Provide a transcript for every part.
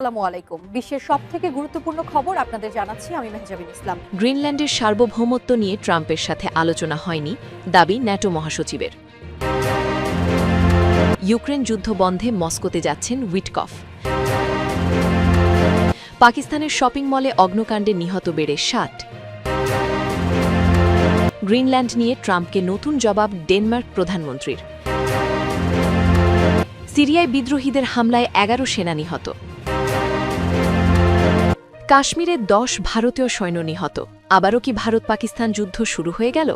আসসালামু আলাইকুম। বিশ্বের সবথেকে গুরুত্বপূর্ণ খবর আপনাদের জানাচ্ছি আমি মেহজাবিন ইসলাম। গ্রিনল্যান্ডের সার্বভৌমত্ব নিয়ে ট্রাম্পের সাথে আলোচনা হয়নি, দাবি ন্যাটো মহাসচিবের। ইউক্রেন যুদ্ধ বন্ধে মস্কোতে যাচ্ছেন উইটকফ। পাকিস্তানের শপিং মলে অগ্নিকাণ্ডে নিহত বেড়ে ৬০। গ্রিনল্যান্ড নিয়ে ট্রাম্পকে নতুন জবাব ডেনমার্ক প্রধানমন্ত্রীর। সিরিয়ায় বিদ্রোহীদের হামলায় ১১ সেনা নিহত। কাশ্মীরে ১০ ভারতীয় সৈন্য নিহত। আবারও কি ভারত পাকিস্তান যুদ্ধ শুরু হয়ে গেল?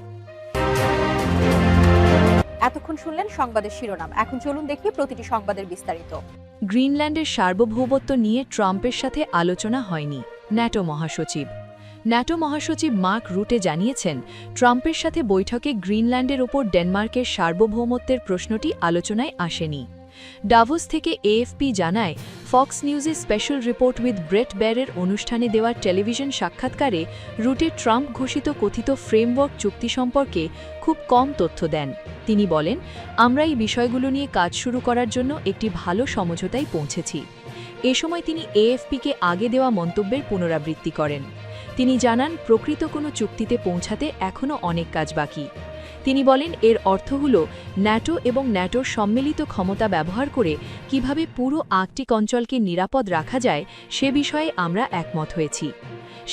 এতক্ষণ শুনলেন সংবাদের শিরোনাম। এখন চলুন দেখি প্রতিটি সংবাদের বিস্তারিত। গ্রিনল্যান্ডের সার্বভৌমত্ব নিয়ে ট্রাম্পের সাথে আলোচনা হয়নি, ন্যাটো মহাসচিব। ন্যাটো মহাসচিব মার্ক রুটে জানিয়েছেন, ট্রাম্পের সাথে বৈঠকে গ্রিনল্যান্ডের ওপর ডেনমার্কের সার্বভৌমত্বের প্রশ্নটি আলোচনায় আসেনি। ডাভোস থেকে এএফপি জানায়, ফক্স নিউজে স্পেশাল রিপোর্ট উইথ ব্রেট বেয়ারের অনুষ্ঠানে দেওয়া টেলিভিশন সাক্ষাৎকারে রুটে ট্রাম্প ঘোষিত কথিত ফ্রেমওয়ার্ক চুক্তি সম্পর্কে খুব কম তথ্য দেন। তিনি বলেন, আমরা এই বিষয়গুলো নিয়ে কাজ শুরু করার জন্য একটি ভালো সমঝোতায় পৌঁছেছি। এ সময় তিনি এএফপিকে আগে দেওয়া মন্তব্যের পুনরাবৃত্তি করেন। তিনি জানান, প্রকৃত কোনো চুক্তিতে পৌঁছাতে এখনও অনেক কাজ বাকি। তিনি বলেন, এর অর্থ হল ন্যাটো এবং ন্যাটোর সম্মিলিত ক্ষমতা ব্যবহার করে কিভাবে পুরো আর্কটিক অঞ্চলকে নিরাপদ রাখা যায় সে বিষয়ে আমরা একমত হয়েছি।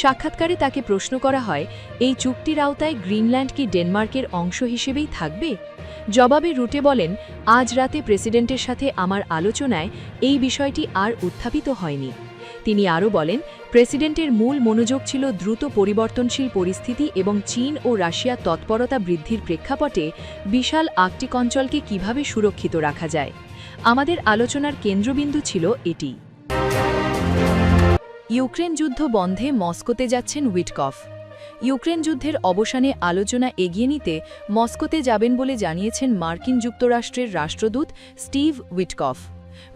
সাক্ষাৎকারে তাকে প্রশ্ন করা হয়, এই চুক্তির আওতায় গ্রিনল্যান্ড কি ডেনমার্কের অংশ হিসেবেই থাকবে? জবাবে রুটে বলেন, আজ রাতে প্রেসিডেন্টের সাথে আমার আলোচনায় এই বিষয়টি আর উত্থাপিত হয়নি। তিনি আরও বলেন, প্রেসিডেন্টের মূল মনোযোগ ছিল দ্রুত পরিবর্তনশীল পরিস্থিতি এবং চীন ও রাশিয়ার তৎপরতা বৃদ্ধির প্রেক্ষাপটে বিশাল আর্কটিক অঞ্চলকে কিভাবে সুরক্ষিত রাখা যায়। আমাদের আলোচনার কেন্দ্রবিন্দু ছিল এটি। ইউক্রেন যুদ্ধ বন্ধে মস্কোতে যাচ্ছেন উইটকফ। ইউক্রেন যুদ্ধের অবসানে আলোচনা এগিয়ে নিতে মস্কোতে যাবেন বলে জানিয়েছেন মার্কিন যুক্তরাষ্ট্রের রাষ্ট্রদূত স্টিভ উইটকফ।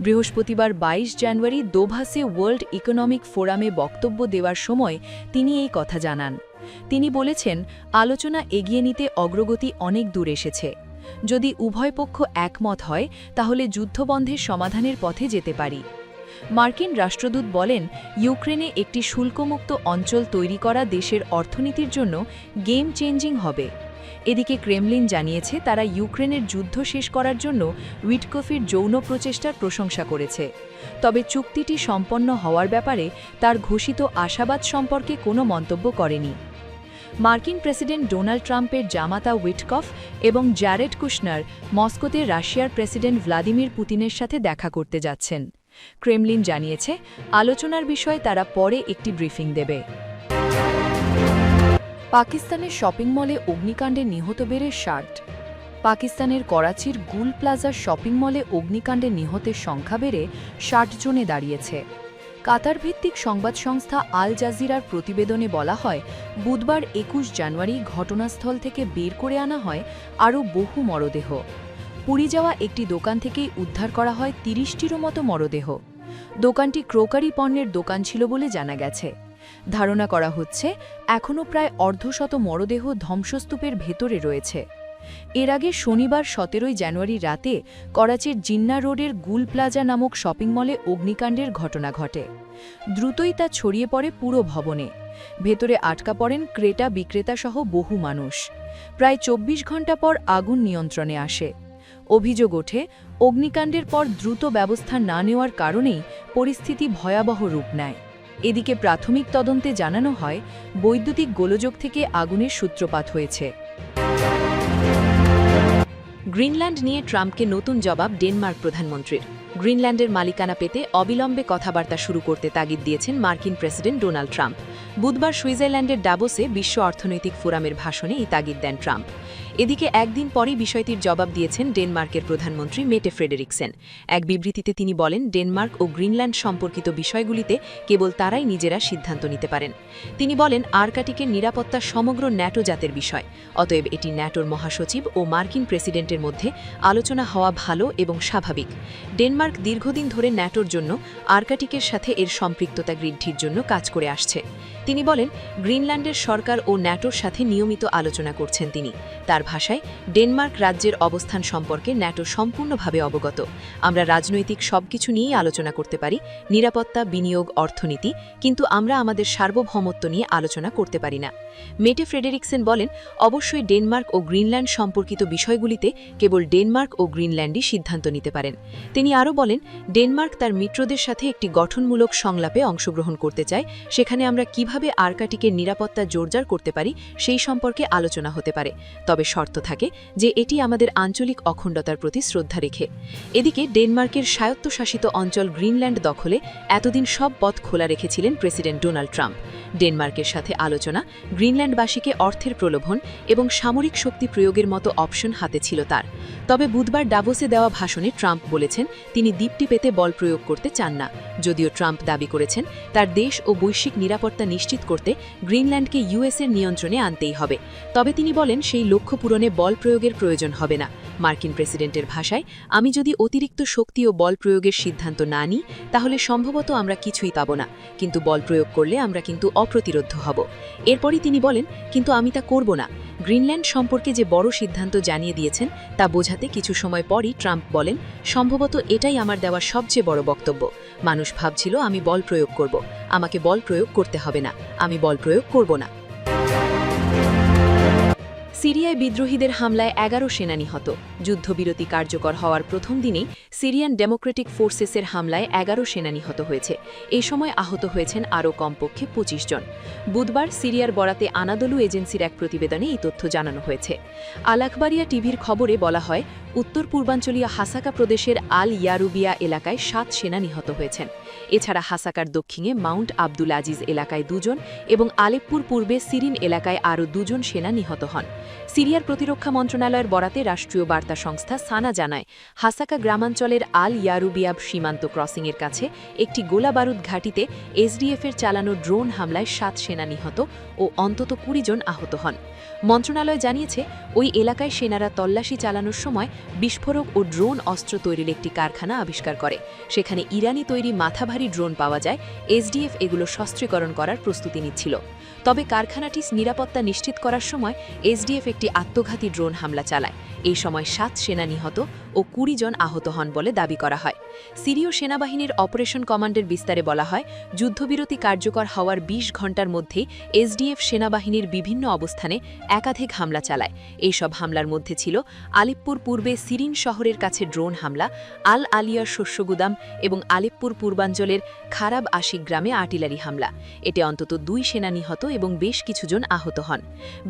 বৃহস্পতিবার ২২ জানুয়ারি দোভাসে ওয়ার্ল্ড ইকোনমিক ফোরামে বক্তব্য দেওয়ার সময় তিনি এই কথা জানান। তিনি বলেছেন, আলোচনা এগিয়ে নিতে অগ্রগতি অনেক দূর এসেছে। যদি উভয় পক্ষ একমত হয় তাহলে যুদ্ধবন্ধের সমাধানের পথে যেতে পারি। মার্কিন রাষ্ট্রদূত বলেন, ইউক্রেনে একটি শুল্কমুক্ত অঞ্চল তৈরি করা দেশের অর্থনীতির জন্য গেম চেঞ্জিং হবে। এদিকে ক্রেমলিন জানিয়েছে, তারা ইউক্রেনের যুদ্ধ শেষ করার জন্য উইটকফের যৌন প্রচেষ্টার প্রশংসা করেছে। তবে চুক্তিটি সম্পন্ন হওয়ার ব্যাপারে তার ঘোষিত আশাবাদ সম্পর্কে কোনো মন্তব্য করেনি। মার্কিন প্রেসিডেন্ট ডোনাল্ড ট্রাম্পের জামাতা উইটকফ এবং জ্যারেড কুশনার মস্কোতে রাশিয়ার প্রেসিডেন্ট ভ্লাদিমির পুতিনের সাথে দেখা করতে যাচ্ছেন। ক্রেমলিন জানিয়েছে, আলোচনার বিষয়ে তারা পরে একটি ব্রিফিং দেবে। পাকিস্তানের শপিং মলে অগ্নিকাণ্ডে নিহত বেড়ে ৬০। পাকিস্তানের করাচির গুল প্লাজার শপিং মলে অগ্নিকাণ্ডে নিহতের সংখ্যা বেড়ে ৬০ জনে দাঁড়িয়েছে। কাতার ভিত্তিক সংবাদ সংস্থা আল জাজিরার প্রতিবেদনে বলা হয়, বুধবার ২১ জানুয়ারি ঘটনাস্থল থেকে বের করে আনা হয় আরও বহু মরদেহ। পুড়ে যাওয়া একটি দোকান থেকেই উদ্ধার করা হয় ৩০টিরও মতো মরদেহ। দোকানটি ক্রোকারি পণ্যের দোকান ছিল বলে জানা গেছে। ধারণা করা হচ্ছে, এখনও প্রায় অর্ধশত মরদেহ ধ্বংসস্তূপের ভেতরে রয়েছে। এর আগে শনিবার ১৭ জানুয়ারি রাতে করাচির জিন্না রোডের গুল প্লাজা নামক শপিং মলে অগ্নিকাণ্ডের ঘটনা ঘটে। দ্রুতই তা ছড়িয়ে পড়ে পুরো ভবনে। ভেতরে আটকা পড়েন ক্রেতা বিক্রেতাসহ বহু মানুষ। প্রায় ২৪ ঘণ্টা পর আগুন নিয়ন্ত্রণে আসে। অভিযোগ ওঠে, অগ্নিকাণ্ডের পর দ্রুত ব্যবস্থা না নেওয়ার কারণেই পরিস্থিতি ভয়াবহ রূপ নেয়। এদিকে প্রাথমিক তদন্তে জানানো হয়, বৈদ্যুতিক গোলযোগ থেকে আগুনের সূত্রপাত হয়েছে। গ্রিনল্যান্ড নিয়ে ট্রাম্পকে নতুন জবাব ডেনমার্ক প্রধানমন্ত্রীর। গ্রিনল্যান্ডের মালিকানা পেতে অবিলম্বে কথাবার্তা শুরু করতে তাগিদ দিয়েছেন মার্কিন প্রেসিডেন্ট ডোনাল্ড ট্রাম্প। বুধবার সুইজারল্যান্ডের ডাভোসে বিশ্ব অর্থনৈতিক ফোরামের ভাষণে এই তাগিদ দেন ট্রাম্প। এদিকে একদিন পরই বিষয়টির জবাব দিয়েছেন ডেনমার্কের প্রধানমন্ত্রী মেটে ফ্রেডেরিকসেন। এক বিবৃতিতে তিনি বলেন, ডেনমার্ক ও গ্রিনল্যান্ড সম্পর্কিত বিষয়গুলিতে কেবল তারাই নিজেরা সিদ্ধান্ত নিতে পারেন। তিনি বলেন, আর্কটিকের নিরাপত্তা সমগ্র ন্যাটো জাতের বিষয়। অতএব এটি ন্যাটোর মহাসচিব ও মার্কিন প্রেসিডেন্টের মধ্যে আলোচনা হওয়া ভালো এবং স্বাভাবিক। ডেনমার্ক দীর্ঘদিন ধরে ন্যাটোর জন্য আর্কটিকের সাথে এর সম্পৃক্ততা বৃদ্ধির জন্য কাজ করে আসছে। তিনি বলেন, গ্রিনল্যান্ডের সরকার ও ন্যাটোর সাথে নিয়মিত আলোচনা করছেন তিনি। তার ভাষায়, ডেনমার্ক রাজ্যের অবস্থান সম্পর্কে ন্যাটো সম্পূর্ণভাবে অবগত। আমরা রাজনৈতিক সবকিছু নিয়েই আলোচনা করতে পারি, নিরাপত্তা, বিনিয়োগ, অর্থনীতি, কিন্তু আমরা আমাদের সার্বভৌমত্ব নিয়ে আলোচনা করতে পারি না। মেটে ফ্রেডেরিকসেন বলেন, অবশ্যই ডেনমার্ক ও গ্রিনল্যান্ড সম্পর্কিত বিষয়গুলিতে কেবল ডেনমার্ক ও গ্রিনল্যান্ডই সিদ্ধান্ত নিতে পারেন। তিনি আরও বলেন, ডেনমার্ক তার মিত্রদের সাথে একটি গঠনমূলক সংলাপে অংশগ্রহণ করতে চায়, সেখানে আমরা কিভাবে আর্কটিকের নিরাপত্তা জোরদার করতে পারি সেই সম্পর্কে আলোচনা হতে পারে, তবে শর্ত থাকে যে এটি আমাদের আঞ্চলিক অখণ্ডতার প্রতি শ্রদ্ধা রেখে। এদিকে ডেনমার্কের স্বায়ত্তশাসিত অঞ্চল গ্রিনল্যান্ড দখলে এতদিন সব পথ খোলা রেখেছিলেন প্রেসিডেন্ট ডোনাল্ড ট্রাম্প। ডেনমার্কের সাথে আলোচনা, গ্রিনল্যান্ডবাসীকে অর্থের প্রলোভন এবং সামরিক শক্তি প্রয়োগের মতো অপশন হাতে ছিল তার। তবে বুধবার ডাভোসে দেওয়া ভাষণে ট্রাম্প বলেছেন তিনি দ্বীপটি পেতে বল প্রয়োগ করতে চান না। যদিও ট্রাম্প দাবি করেছেন তার দেশ ও বৈশ্বিক নিরাপত্তা নিশ্চিত করতে গ্রিনল্যান্ডকে ইউএসের নিয়ন্ত্রণে আনতেই হবে, তবে তিনি বলেন সেই লক্ষ্য পূরণে বল প্রয়োগের প্রয়োজন হবে না। মার্কিন প্রেসিডেন্টের ভাষায়, আমি যদি অতিরিক্ত শক্তি ও বল প্রয়োগের সিদ্ধান্ত না নিই তাহলে সম্ভবত আমরা কিছুই পাব না, কিন্তু বল প্রয়োগ করলে আমরা কিন্তু অপ্রতিরোধ্য হব। এরপরই তিনি বলেন, কিন্তু আমি তা করব না। গ্রিনল্যান্ড সম্পর্কে যে বড় সিদ্ধান্ত জানিয়ে দিয়েছেন তা বোঝাতে কিছু সময় পরই ট্রাম্প বলেন, সম্ভবত এটাই আমার দেওয়া সবচেয়ে বড় বক্তব্য। মানুষ ভাবছিল আমি বল প্রয়োগ করব, আমাকে বল প্রয়োগ করতে হবে না, আমি বল প্রয়োগ করব না। সিরিয়ায় বিদ্রোহীদের হামলায় ১১ সেনা নিহত। যুদ্ধবিরতি কার্যকর হওয়ার প্রথম দিনেই সিরিয়ান ডেমোক্রেটিক ফোর্সেসের হামলায় ১১ সেনা নিহত হয়েছে। এই সময় আহত হয়েছেন আরও কমপক্ষে ২৫ জন। বুধবার সিরিয়ার বরাতে আনাদলু এজেন্সির এক প্রতিবেদনে এই তথ্য জানানো হয়েছে। আল আখবারিয়া টিভির খবরে বলা হয়, উত্তর পূর্বাঞ্চলীয় হাসাকা প্রদেশের আল ইয়ারুবিয়া এলাকায় ৭ সেনা নিহত হয়েছেন। এছাড়া হাসাকার দক্ষিণে মাউন্ট আব্দুল আজিজ এলাকায় ২ জন এবং আলেপ্পুর পূর্বে সিরিন এলাকায় আরও ২ জন সেনা নিহত হন। সিরিয়ার প্রতিরক্ষা মন্ত্রণালয়ের বরাতে রাষ্ট্রীয় বার্তা সংস্থা সানা জানায়, হাসাকা গ্রামাঞ্চলের আল ইয়ারুবিয়াব সীমান্ত ক্রসিংয়ের কাছে একটি গোলাবারুদ ঘাঁটিতে এসডিএফের চালানো ড্রোন হামলায় ৭ সেনা নিহত ও অন্তত ২০ জন আহত হন। মন্ত্রণালয় জানিয়েছে, ওই এলাকায় সেনারা তল্লাশি চালানোর সময় বিস্ফোরক ও ড্রোন অস্ত্র তৈরির একটি কারখানা আবিষ্কার করে। সেখানে ইরানি তৈরি মাথাভারী ড্রোন পাওয়া যায়। এসডিএফ এগুলো সস্ত্রীকরণ করার প্রস্তুতি নিচ্ছিল। তবে কারখানাটি নিরাপত্তা নিশ্চিত করার সময় এসডিএফ একটি আত্মঘাতী ড্রোন হামলা চালায়। এই সময় ৭ সেনা নিহত ও ২০ জন আহত হন বলে দাবি করা হয়। সিরীয় সেনাবাহিনীর অপারেশন কমান্ডের বিস্তারে বলা হয়, যুদ্ধবিরতি কার্যকর হওয়ার ২০ ঘণ্টার মধ্যেই এসডিএফ সেনাবাহিনীর বিভিন্ন অবস্থানে একাধিক হামলা চালায়। এইসব হামলার মধ্যে ছিল আলিপ্পুর পূর্বে সিরিন শহরের কাছে ড্রোন হামলা, আল আলিয়ার শস্যগুদাম এবং আলিপ্পুর পূর্বাঞ্চলের খারাব আশিক গ্রামে আর্টিলারি হামলা। এতে অন্তত ২ সেনা নিহত এবং বেশ কিছুজন আহত হন।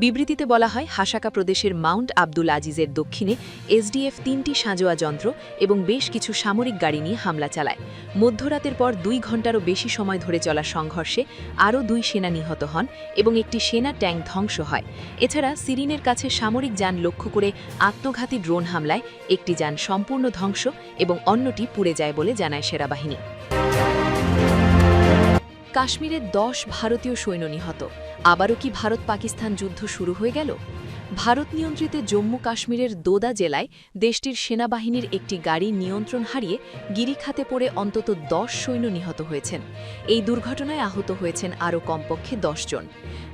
বিবৃতিতে বলা হয়, হাসাকা প্রদেশের মাউন্ট আব্দুল আজিজের দক্ষিণে এসডিএফ ৩টি সাঁজোয়া যন্ত্র এবং বেশ কিছু সামরিক গাড়ি নিয়ে হামলা চালায়। মধ্যরাতের পর ২ ঘণ্টারও বেশি সময় ধরে চলা সংঘর্ষে আরও ২ সেনা নিহত হন এবং একটি সেনা ট্যাঙ্ক ধ্বংস হয়। এছাড়া সিরিনের কাছে সামরিক যান লক্ষ্য করে আত্মঘাতী ড্রোন হামলায় একটি যান সম্পূর্ণ ধ্বংস এবং অন্যটি পুড়ে যায় বলে জানায় সেনাবাহিনী। কাশ্মীরে ১০ ভারতীয় সৈন্য নিহত। আবারও কি ভারত পাকিস্তান যুদ্ধ শুরু হয়ে গেল? ভারত নিয়ন্ত্রিত জম্মু কাশ্মীরের দোদা জেলায় দেশটির সেনাবাহিনীর একটি গাড়ি নিয়ন্ত্রণ হারিয়ে গিরিখাতে পড়ে অন্তত ১০ সৈন্য নিহত হয়েছেন। এই দুর্ঘটনায় আহত হয়েছেন আরও কমপক্ষে ১০ জন।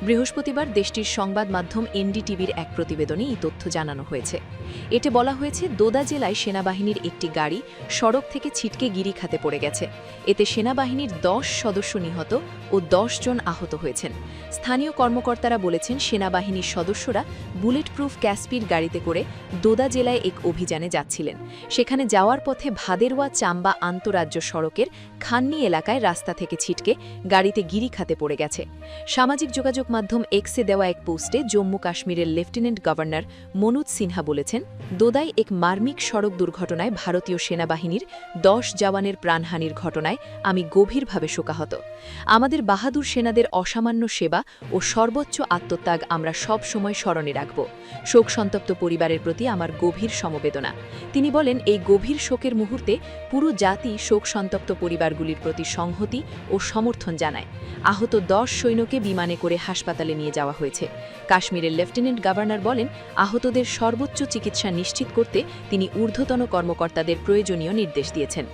বৃহস্পতিবার দেশটির সংবাদ মাধ্যম এনডিটিভির এক প্রতিবেদনে এই তথ্য জানানো হয়েছে। এতে বলা হয়েছে, দোদা জেলায় সেনাবাহিনীর একটি গাড়ি সড়ক থেকে ছিটকে গিরিখাতে পড়ে গেছে। এতে সেনাবাহিনীর ১০ সদস্য নিহত ও ১০ জন আহত হয়েছেন। স্থানীয় কর্মকর্তারা বলেছেন, সেনাবাহিনীর সদস্যরা বুলেট প্রুফ ক্যাসপির গাড়িতে করে দোদা জেলায় এক অভিযানে যাচ্ছিলেন। সেখানে যাওয়ার পথে ভাদেরওয়া চাম্বা আন্তরাজ্য সড়কের খান্নি এলাকায় রাস্তা থেকে ছিটকে গাড়িতে গিরিখাতে পড়ে গেছে। সামাজিক যোগাযোগ মাধ্যম এক্সে দেওয়া এক পোস্টে জম্মু কাশ্মীরের লেফটেন্যান্ট গভর্নর মনোজ সিনহা বলেছেন, দোদায় এক মার্মিক সড়ক দুর্ঘটনায় ভারতীয় সেনাবাহিনীর ১০ জওয়ানের প্রাণহানির ঘটনায় আমি গভীরভাবে শোকাহত। আমাদের বাহাদুর সেনাদের অসামান্য সেবা ও সর্বোচ্চ আত্মত্যাগ আমরা সব সময় স্মরণে রাখব। শোক সন্তপ্ত পরিবারের প্রতি আমার গভীর সমবেদনা। তিনি বলেন, এই গভীর শোকের মুহূর্তে পুরো জাতি শোক সন্তপ্ত পরিবারগুলির প্রতি সংহতি ও সমর্থন জানায়। আহত ১০ সৈন্যকে বিমানে করে হাসপাতালে নিয়ে যাওয়া হয়েছে। কাশ্মীরের লেফটেন্যান্ট গভর্নর বলেন, আহতদের সর্বোচ্চ চিকিৎসা নিশ্চিত করতে তিনি ঊর্ধ্বতন কর্মকর্তাদের প্রয়োজনীয় নির্দেশ দিয়েছেন।